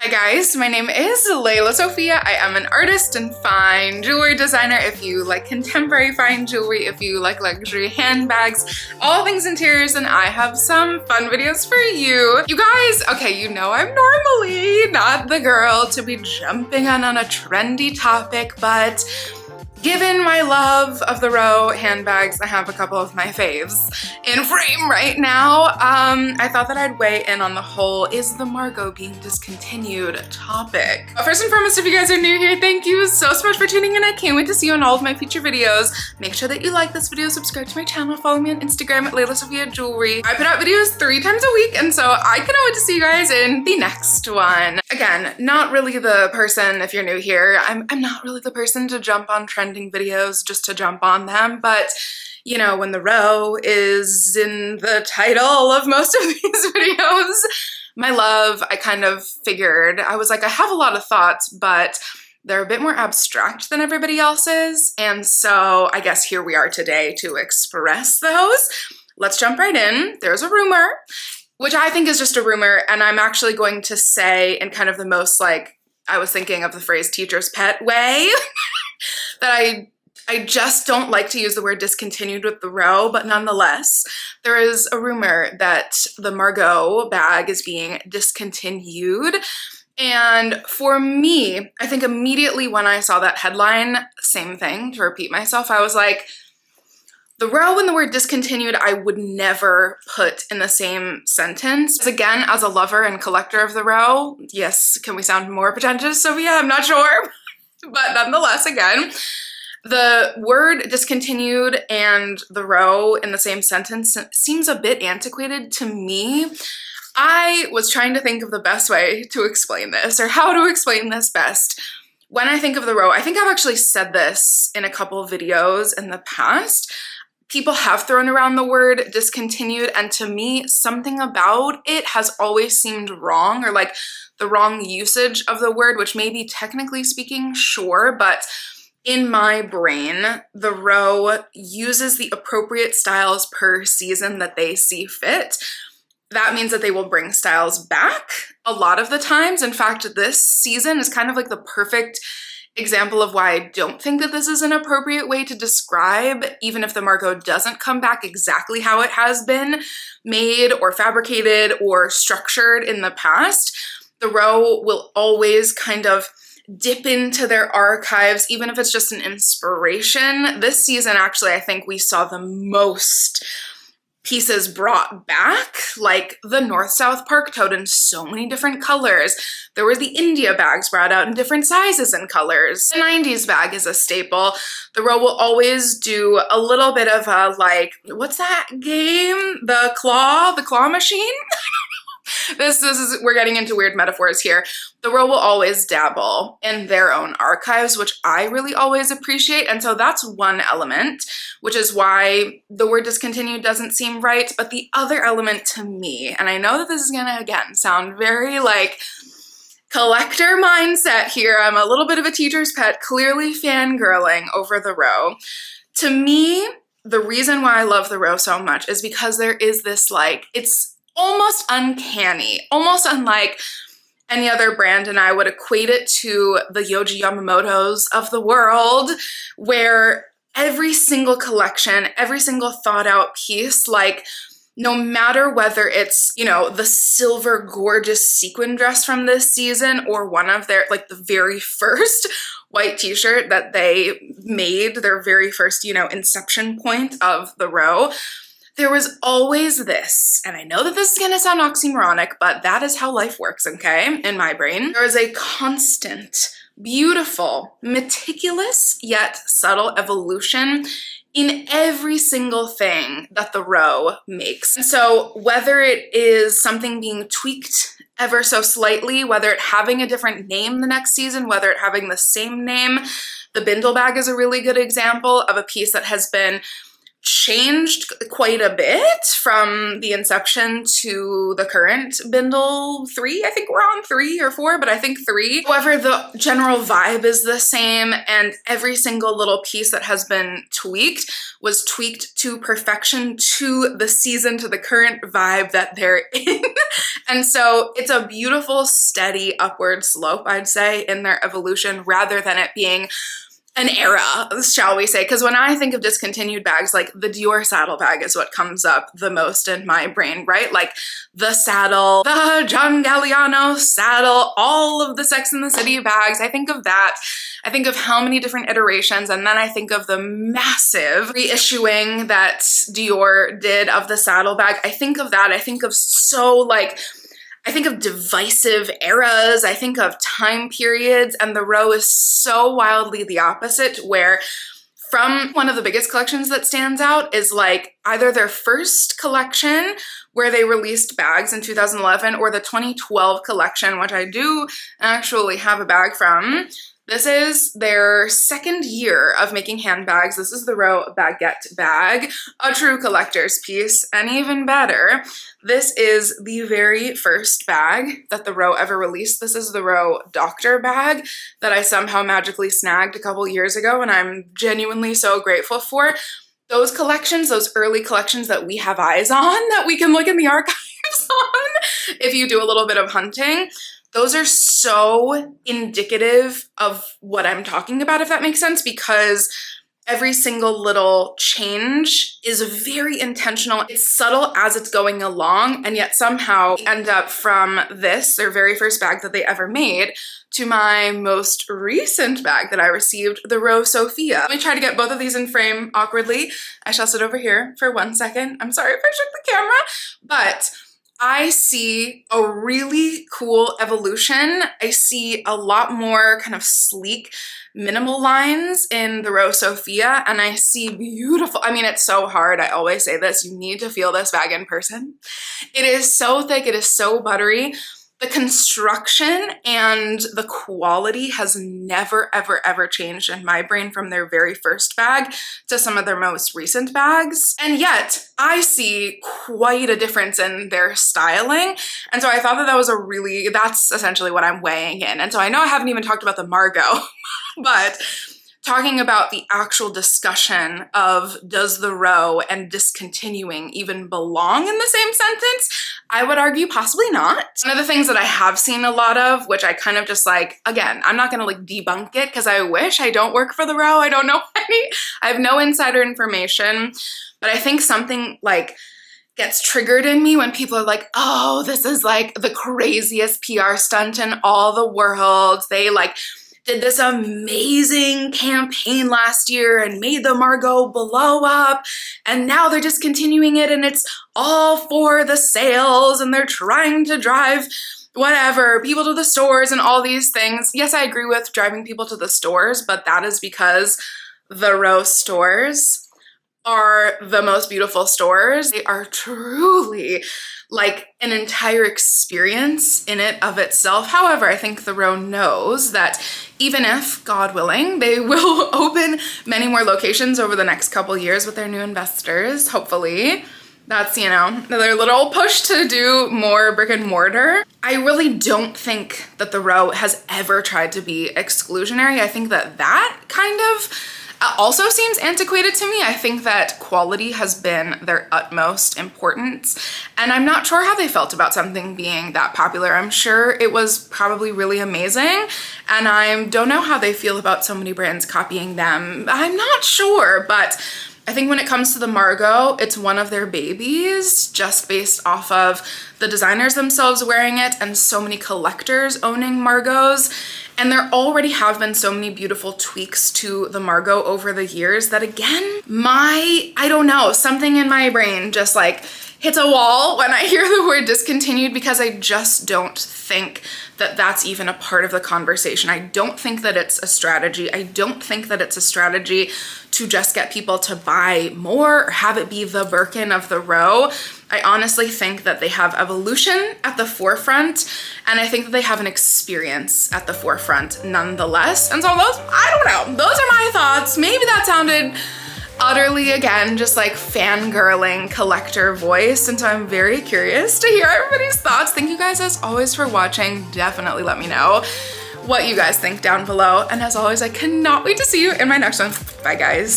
Hi guys, my name is Lelasophia. I am an artist and fine jewelry designer. If you like contemporary fine jewelry, if you like luxury handbags, all things interiors, and I have some fun videos for you. You guys, okay, you know I'm normally not the girl to be jumping on a trendy topic, but given my love of the Row handbags, I have a couple of my faves in frame right now. I thought that I'd weigh in on the whole "is the Margaux being discontinued" topic. But first and foremost, if you guys are new here, thank you so much for tuning in. I can't wait to see you in all of my future videos. Make sure that you like this video, subscribe to my channel, follow me on Instagram at lelasophia jewelry. I put out videos 3 times a week, and so I cannot wait to see you guys in the next one. Again, not really the person, if you're new here, I'm not really the person to jump on trending videos just to jump on them, but you know, when the Row is in the title of most of these videos, my love, I kind of figured, I was like, I have a lot of thoughts, but they're a bit more abstract than everybody else's, and so I guess here we are today to express those. Let's jump right in. There's a rumor, which I think is just a rumor, and I'm actually going to say in kind of the most, like, I was thinking of the phrase teacher's pet way, that I just don't like to use the word discontinued with the Row, but nonetheless, there is a rumor that the Margaux bag is being discontinued. And for me, I think immediately when I saw that headline, same thing, to repeat myself, I was like, the Row and the word discontinued, I would never put in the same sentence. Again, as a lover and collector of the Row, yes, can we sound more pretentious, Sophia? I'm not sure. But nonetheless, again, the word discontinued and the Row in the same sentence seems a bit antiquated to me. I was trying to think of the best way to explain this, or how to explain this best. When I think of the Row, I think I've actually said this in a couple of videos in the past. People have thrown around the word discontinued, and to me, something about it has always seemed wrong, or like the wrong usage of the word, which maybe technically speaking, sure, but in my brain, the Row uses the appropriate styles per season that they see fit. That means that they will bring styles back a lot of the times. In fact, this season is kind of like the perfect example of why I don't think that this is an appropriate way to describe, even if the Margaux doesn't come back exactly how it has been made or fabricated or structured in the past. The Row will always kind of dip into their archives, even if it's just an inspiration. This season, actually, I think we saw the most pieces brought back, like the North-South Park tote in so many different colors. There were the India bags brought out in different sizes and colors. The 90s bag is a staple. The Row will always do a little bit of a, like, what's that game? The claw machine? This is, we're getting into weird metaphors here. The Row will always dabble in their own archives, which I really always appreciate. And so that's one element, which is why the word discontinued doesn't seem right. But the other element to me, and I know that this is gonna, again, sound very like collector mindset here. I'm a little bit of a teacher's pet, clearly fangirling over the Row. To me, the reason why I love the Row so much is because there is this, like, it's almost uncanny, almost unlike any other brand, and I would equate it to the Yohji Yamamotos of the world, where every single collection, every single thought out piece, like, no matter whether it's, you know, the silver gorgeous sequin dress from this season or one of their, like, the very first white t-shirt that they made, their very first, you know, inception point of the Row, there was always this, and I know that this is gonna sound oxymoronic, but that is how life works, okay, in my brain. There is a constant, beautiful, meticulous, yet subtle evolution in every single thing that the Row makes. And so whether it is something being tweaked ever so slightly, whether it having a different name the next season, whether it having the same name, the Bindle bag is a really good example of a piece that has been changed quite a bit from the inception to the current bindle 3. I think we're on 3 or 4, but I think 3. However, the general vibe is the same, and every single little piece that has been tweaked was tweaked to perfection to the season, to the current vibe that they're in. And so it's a beautiful, steady upward slope, I'd say, in their evolution, rather than it being an era, shall we say, because when I think of discontinued bags, like the Dior saddle bag is what comes up the most in my brain, right? Like the saddle, the John Galliano saddle, all of the Sex and the City bags. I think of that. I think of how many different iterations, and then I think of the massive reissuing that Dior did of the saddle bag. I think of that. I think of I think of divisive eras, I think of time periods, and the row is so wildly the opposite, where from one of the biggest collections that stands out is like either their first collection where they released bags in 2011 or the 2012 collection, which I do actually have a bag from. This is their second year of making handbags. This is the Row Baguette bag, a true collector's piece, and even better, this is the very first bag that the Row ever released. This is the Row Doctor bag that I somehow magically snagged a couple years ago, and I'm genuinely so grateful for. Those collections, those early collections that we have eyes on, that we can look in the archives on if you do a little bit of hunting, those are so indicative of what I'm talking about, if that makes sense, because every single little change is very intentional. It's subtle as it's going along, and yet somehow end up from this, their very first bag that they ever made, to my most recent bag that I received, the Row Sophia. Let me try to get both of these in frame awkwardly. I shall sit over here for 1 second. I'm sorry if I shook the camera, but I see a really cool evolution. I see a lot more kind of sleek, minimal lines in the Row Sophia, and I see beautiful, I mean, it's so hard. I always say this, you need to feel this bag in person. It is so thick, it is so buttery. The construction and the quality has never, ever, ever changed in my brain from their very first bag to some of their most recent bags. And yet I see quite a difference in their styling. And so I thought that that was that's essentially what I'm weighing in. And so I know I haven't even talked about the MARGAUX, but talking about the actual discussion of does the Row and discontinuing even belong in the same sentence, I would argue possibly not. One of the things that I have seen a lot of, which I kind of just like, again, I'm not gonna like debunk it because I wish. I don't work for the Row. I don't know any, I have no insider information, but I think something like gets triggered in me when people are like, oh, this is like the craziest PR stunt in all the world. They like did this amazing campaign last year and made the MARGAUX blow up, and now they're just continuing it and it's all for the sales and they're trying to drive whatever, people to the stores and all these things. Yes, I agree with driving people to the stores, but that is because the Row stores are the most beautiful stores. They are truly like an entire experience in it of itself. However, I think the Row knows that even if, God willing, they will open many more locations over the next couple years with their new investors, hopefully. That's, you know, their little push to do more brick and mortar. I really don't think that the Row has ever tried to be exclusionary. I think that that kind of also seems antiquated to me. I think that quality has been their utmost importance, and I'm not sure how they felt about something being that popular. I'm sure it was probably really amazing, and I don't know how they feel about so many brands copying them. I'm not sure, but I think when it comes to the MARGAUX, it's one of their babies just based off of the designers themselves wearing it and so many collectors owning MARGAUX. And there already have been so many beautiful tweaks to the MARGAUX over the years that again, I don't know, something in my brain just like hits a wall when I hear the word discontinued, because I just don't think that that's even a part of the conversation. I don't think that it's a strategy. I don't think that it's a strategy to just get people to buy more or have it be the Birkin of the Row. I honestly think that they have evolution at the forefront, and I think that they have an experience at the forefront nonetheless. And so those, I don't know, those are my thoughts. Maybe that sounded utterly, again, just like fangirling collector voice. And so I'm very curious to hear everybody's thoughts. Thank you guys as always for watching. Definitely let me know what you guys think down below. And as always, I cannot wait to see you in my next one. Bye guys.